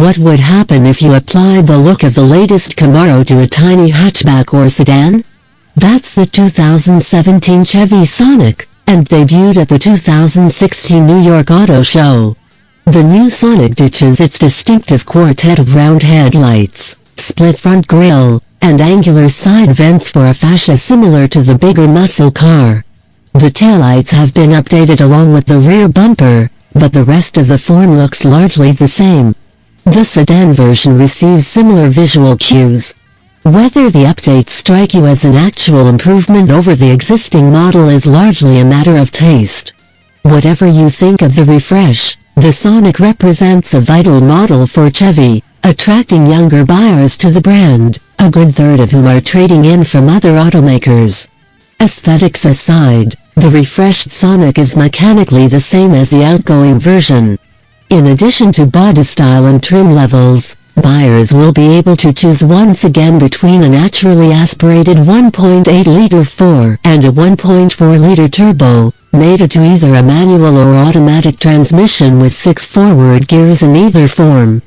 What would happen if you applied the look of the latest Camaro to a tiny hatchback or sedan? That's the 2017 Chevy Sonic, and debuted at the 2016 New York Auto Show. The new Sonic ditches its distinctive quartet of round headlights, split front grille, and angular side vents for a fascia similar to the bigger muscle car. The taillights have been updated along with the rear bumper, but the rest of the form looks largely the same. The sedan version receives similar visual cues. Whether the updates strike you as an actual improvement over the existing model is largely a matter of taste. Whatever you think of the refresh, the Sonic represents a vital model for Chevy, attracting younger buyers to the brand, a good third of whom are trading in from other automakers. Aesthetics aside, the refreshed Sonic is mechanically the same as the outgoing version. In addition to body style and trim levels, buyers will be able to choose once again between a naturally aspirated 1.8-liter 4 and a 1.4-liter turbo, mated to either a manual or automatic transmission with 6 forward gears in either form.